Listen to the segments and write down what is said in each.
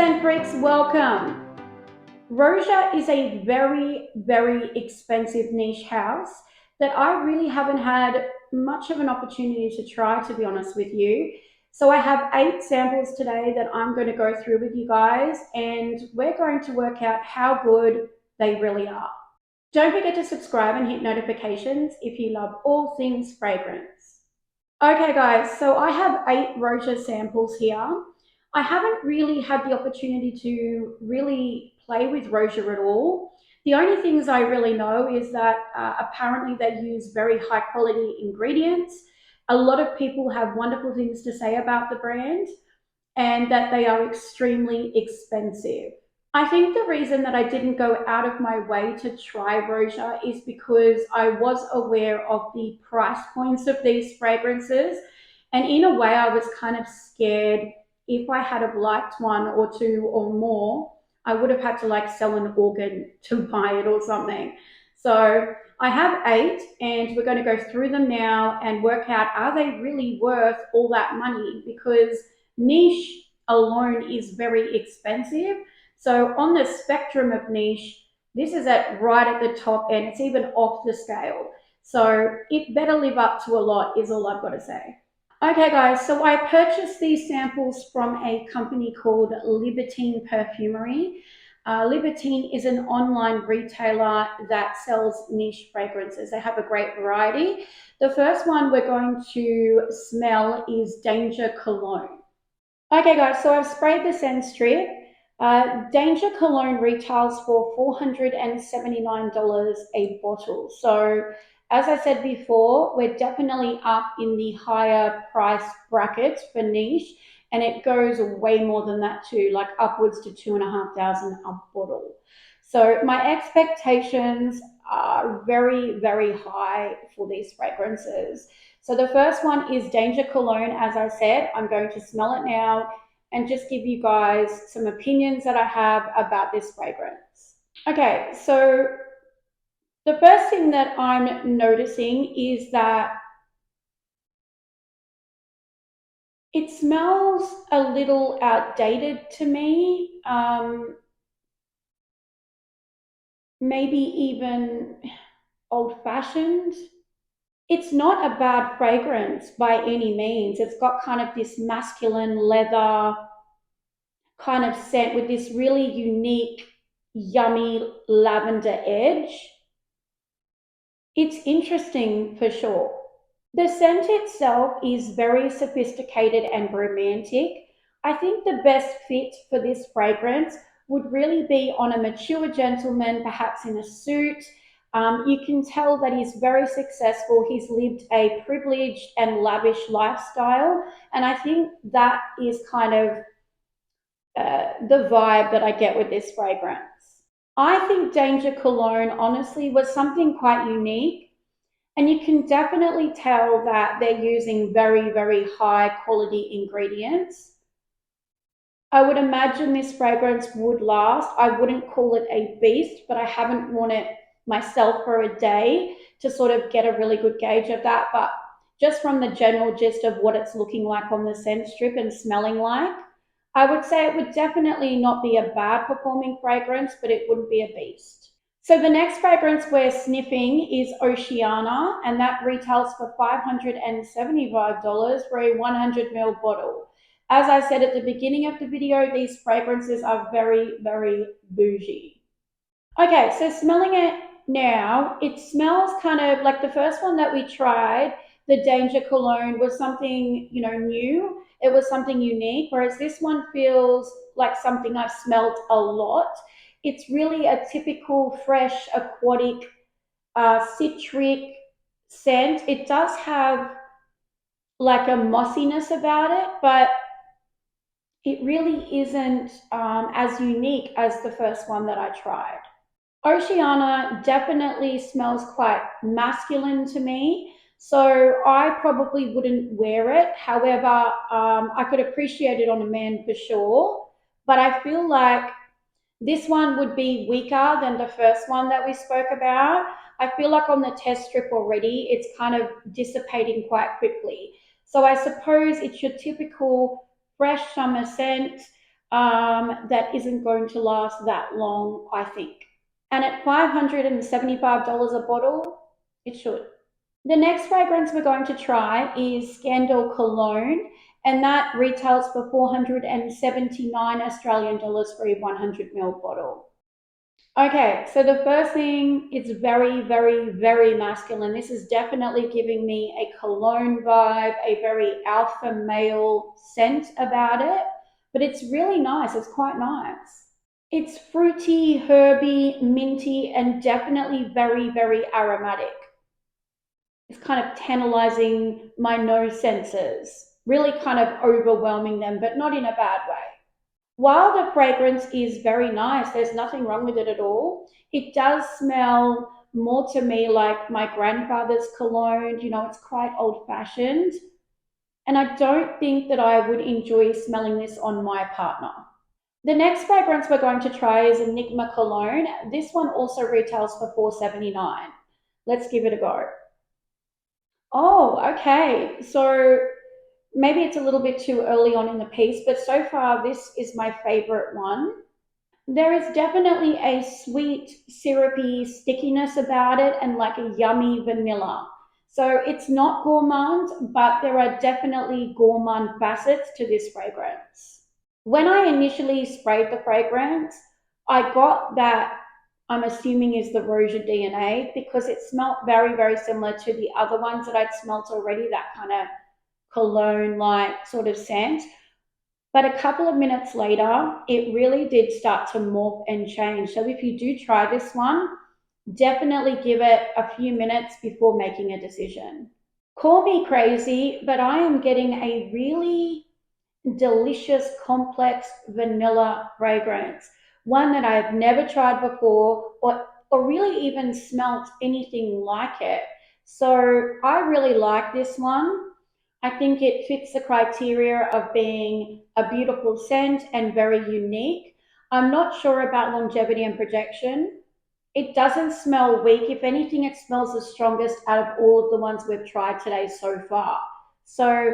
scent freaks, welcome. Roja is a very, very expensive niche house that I really haven't had much of an opportunity to try, to be honest with you. So I have 8 samples today that I'm going to go through with you guys, and we're going to work out how good they really are. Don't forget to subscribe and hit notifications if you love all things fragrance. Okay guys, so I have 8 Roja samples here. I haven't really had the opportunity to really play with Roja at all. The only things I really know is that apparently they use very high quality ingredients. A lot of people have wonderful things to say about the brand and that they are extremely expensive. I think the reason that I didn't go out of my way to try Roja is because I was aware of the price points of these fragrances. And in a way, I was kind of scared if I had have liked one or two or more, I would have had to like sell an organ to buy it or something. So I have 8 and we're going to go through them now and work out, are they really worth all that money? Because niche alone is very expensive. So on the spectrum of niche, this is right at the top end. It's even off the scale. So it better live up to a lot is all I've got to say. Okay guys, so I purchased these samples from a company called Libertine Perfumery. Libertine is an online retailer that sells niche fragrances. They have a great variety. The first one we're going to smell is Danger Cologne. Okay guys, so I've sprayed the scent strip. Danger Cologne retails for $479 a bottle. So as I said before, we're definitely up in the higher price brackets for niche, and it goes way more than that too, like upwards to $2,500 a bottle. So my expectations are very, very high for these fragrances. So the first one is Danger Cologne. As I said, I'm going to smell it now and just give you guys some opinions that I have about this fragrance. Okay, so the first thing that I'm noticing is that it smells a little outdated to me, maybe even old-fashioned. It's not a bad fragrance by any means. It's got kind of this masculine leather kind of scent with this really unique, yummy lavender edge. It's interesting for sure. The scent itself is very sophisticated and romantic. I think the best fit for this fragrance would really be on a mature gentleman, perhaps in a suit. You can tell that he's very successful. He's lived a privileged and lavish lifestyle. And I think that is kind of the vibe that I get with this fragrance. I think Danger Cologne honestly was something quite unique, and you can definitely tell that they're using very, very high quality ingredients. I would imagine this fragrance would last. I wouldn't call it a beast, but I haven't worn it myself for a day to sort of get a really good gauge of that. But just from the general gist of what it's looking like on the scent strip and smelling like, I would say it would definitely not be a bad performing fragrance, but it wouldn't be a beast. So the next fragrance we're sniffing is Oceana, and that retails for $575 for a 100ml bottle. As I said at the beginning of the video, these fragrances are very, very bougie. Okay, so smelling it now, it smells kind of like the first one that we tried, the Danger Cologne, was something, new. It was something unique, whereas this one feels like something I've smelled a lot. It's really a typical fresh aquatic citric scent. It does have like a mossiness about it, but it really isn't as unique as the first one that I tried. Oceana definitely smells quite masculine to me, so I probably wouldn't wear it. However, I could appreciate it on a man for sure, but I feel like this one would be weaker than the first one that we spoke about. I feel like on the test strip already, it's kind of dissipating quite quickly. So I suppose it's your typical fresh summer scent. that isn't going to last that long, I think. And at $575 a bottle, it should. The next fragrance we're going to try is Scandal Cologne, and that retails for 479 Australian dollars for a 100 ml bottle. Okay, so the first thing, it's very, very, very masculine. This is definitely giving me a cologne vibe, a very alpha male scent about it, but it's really nice. It's quite nice. It's fruity, herby, minty, and definitely very, very aromatic. It's kind of tantalizing my nose senses, really kind of overwhelming them, but not in a bad way. While the fragrance is very nice, there's nothing wrong with it at all. It does smell more to me like my grandfather's cologne. It's quite old fashioned. And I don't think that I would enjoy smelling this on my partner. The next fragrance we're going to try is Enigma Cologne. This one also retails for $4.79. Let's give it a go. Oh, okay. So maybe it's a little bit too early on in the piece, but so far this is my favorite one. There is definitely a sweet, syrupy stickiness about it and like a yummy vanilla. So it's not gourmand, but there are definitely gourmand facets to this fragrance. When I initially sprayed the fragrance, I got that I'm assuming is the Roja DNA because it smelt very, very similar to the other ones that I'd smelt already, that kind of cologne like sort of scent. But a couple of minutes later, it really did start to morph and change. So if you do try this one, definitely give it a few minutes before making a decision. Call me crazy, but I am getting a really delicious, complex vanilla fragrance. One that I've never tried before or really even smelt anything like it. So I really like this one. I think it fits the criteria of being a beautiful scent and very unique. I'm not sure about longevity and projection. It doesn't smell weak. If anything, it smells the strongest out of all of the ones we've tried today so far. So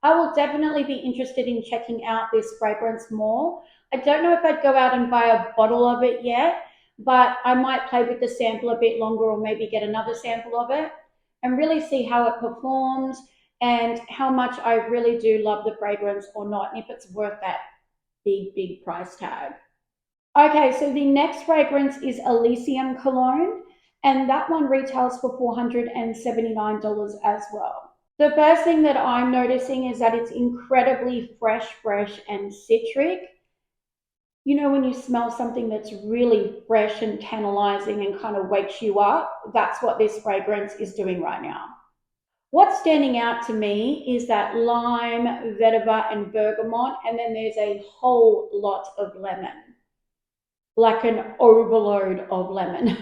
I will definitely be interested in checking out this fragrance more. I don't know if I'd go out and buy a bottle of it yet, but I might play with the sample a bit longer or maybe get another sample of it and really see how it performs and how much I really do love the fragrance or not, and if it's worth that big, big price tag. Okay, so the next fragrance is Elysium Cologne, and that one retails for $479 as well. The first thing that I'm noticing is that it's incredibly fresh, and citric. When you smell something that's really fresh and tantalizing and kind of wakes you up, that's what this fragrance is doing right now. What's standing out to me is that lime, vetiver, and bergamot, and then there's a whole lot of lemon, like an overload of lemon.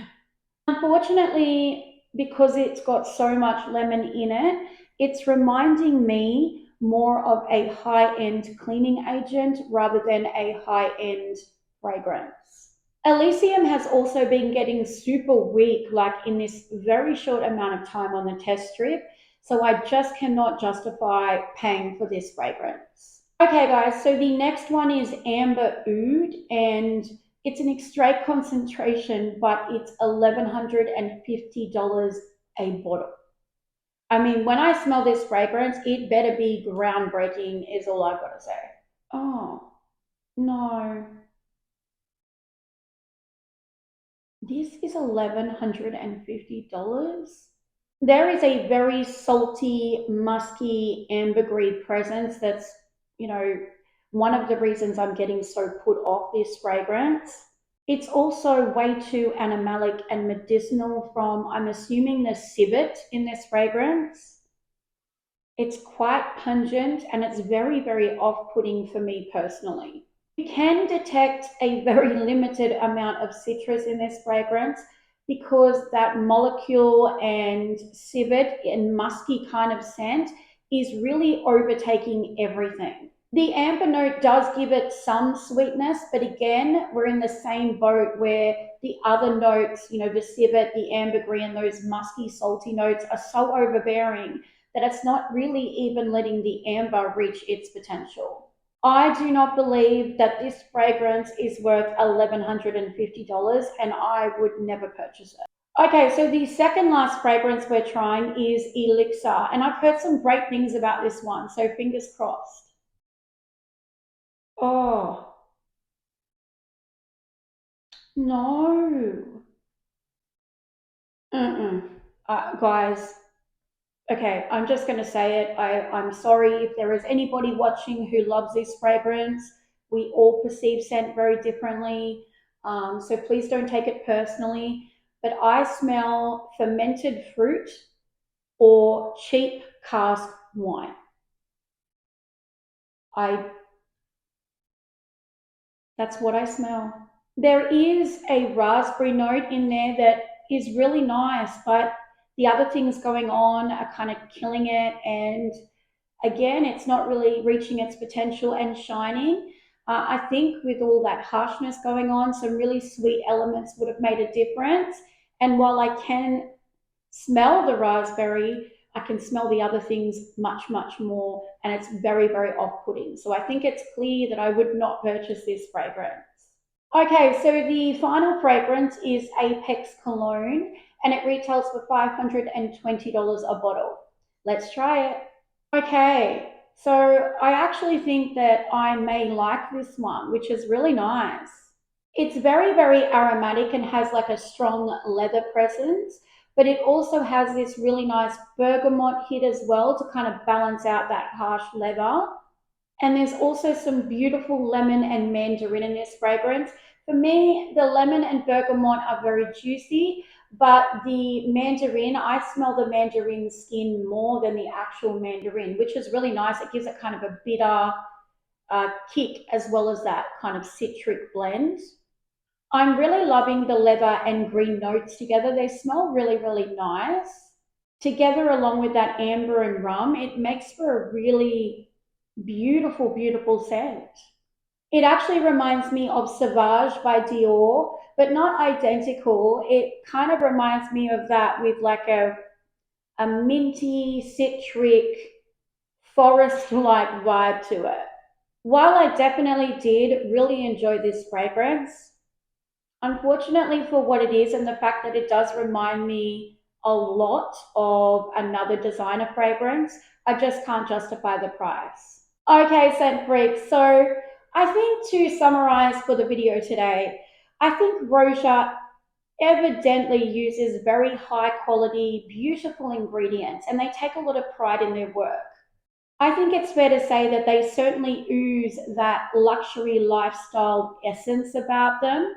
Unfortunately, because it's got so much lemon in it, it's reminding me more of a high-end cleaning agent rather than a high-end fragrance. Elysium has also been getting super weak, like in this very short amount of time on the test strip. So I just cannot justify paying for this fragrance. Okay, guys, so the next one is Amber Oud, and it's an extrait concentration, but it's $1,150 a bottle. I mean, when I smell this fragrance, it better be groundbreaking, is all I've got to say. Oh, no. This is $1,150. There is a very salty, musky, ambergris presence that's, you know, one of the reasons I'm getting so put off this fragrance. It's also way too animalic and medicinal from, I'm assuming, the civet in this fragrance. It's quite pungent and it's very, very off putting for me personally. You can detect a very limited amount of citrus in this fragrance because that molecule and civet and musky kind of scent is really overtaking everything. The amber note does give it some sweetness, but again, we're in the same boat where the other notes, the civet, the ambergris, and those musky, salty notes are so overbearing that it's not really even letting the amber reach its potential. I do not believe that this fragrance is worth $1,150 and I would never purchase it. Okay, so the second last fragrance we're trying is Elixir, and I've heard some great things about this one, so fingers crossed. Oh, no. Mm-mm. Guys, okay, I'm just going to say it. I'm sorry if there is anybody watching who loves this fragrance. We all perceive scent very differently, so please don't take it personally. But I smell fermented fruit or cheap cask wine. I That's what I smell. There is a raspberry note in there that is really nice, but the other things going on are kind of killing it. And again, it's not really reaching its potential and shining. I think with all that harshness going on, some really sweet elements would have made a difference. And while I can smell the raspberry, I can smell the other things much, much more, and it's very, very off putting. So I think it's clear that I would not purchase this fragrance. Okay, so the final fragrance is Apex Cologne, and it retails for $520 a bottle. Let's try it. Okay, so I actually think that I may like this one, which is really nice. It's very, very aromatic and has like a strong leather presence, but it also has this really nice bergamot hit as well to kind of balance out that harsh leather. And there's also some beautiful lemon and mandarin in this fragrance. For me, the lemon and bergamot are very juicy, but the mandarin, I smell the mandarin skin more than the actual mandarin, which is really nice. It gives it kind of a bitter kick as well as that kind of citric blend. I'm really loving the leather and green notes together. They smell really, really nice. Together, along with that amber and rum, it makes for a really beautiful, beautiful scent. It actually reminds me of Sauvage by Dior, but not identical. It kind of reminds me of that with like a minty, citric, forest like vibe to it. While I definitely did really enjoy this fragrance, unfortunately, for what it is and the fact that it does remind me a lot of another designer fragrance, I just can't justify the price. Okay, scent freaks. So I think to summarize for the video today, I think Roja evidently uses very high quality, beautiful ingredients, and they take a lot of pride in their work. I think it's fair to say that they certainly ooze that luxury lifestyle essence about them,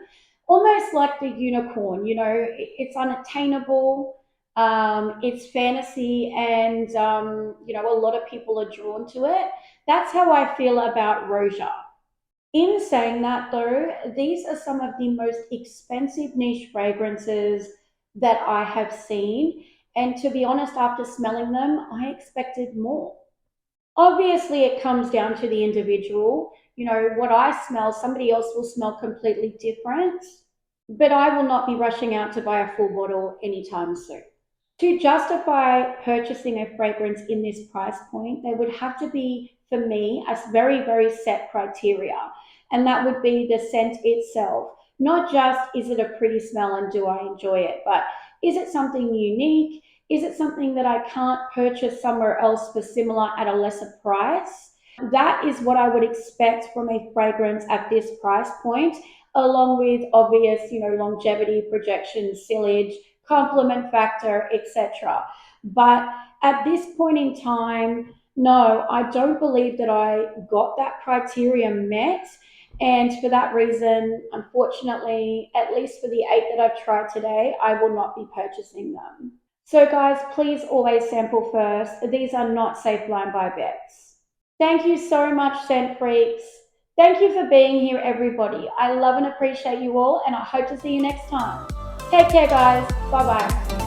almost like the unicorn. It's unattainable, it's fantasy, and a lot of people are drawn to it. That's how I feel about Roja. In saying that, though, these are some of the most expensive niche fragrances that I have seen. And to be honest, after smelling them, I expected more. Obviously, it comes down to the individual. What I smell, somebody else will smell completely different, but I will not be rushing out to buy a full bottle anytime soon. To justify purchasing a fragrance in this price point, there would have to be, for me, a very, very set criteria. And that would be the scent itself. Not just is it a pretty smell and do I enjoy it, but is it something unique? Is it something that I can't purchase somewhere else for similar at a lesser price? That is what I would expect from a fragrance at this price point, along with obvious, longevity, projection, sillage, complement factor, etc. But at this point in time, no, I don't believe that I got that criteria met. And for that reason, unfortunately, at least for the 8 that I've tried today, I will not be purchasing them. So, guys, please always sample first. These are not safe blind buy bets. Thank you so much, scent freaks. Thank you for being here, everybody. I love and appreciate you all, and I hope to see you next time. Take care, guys. Bye bye.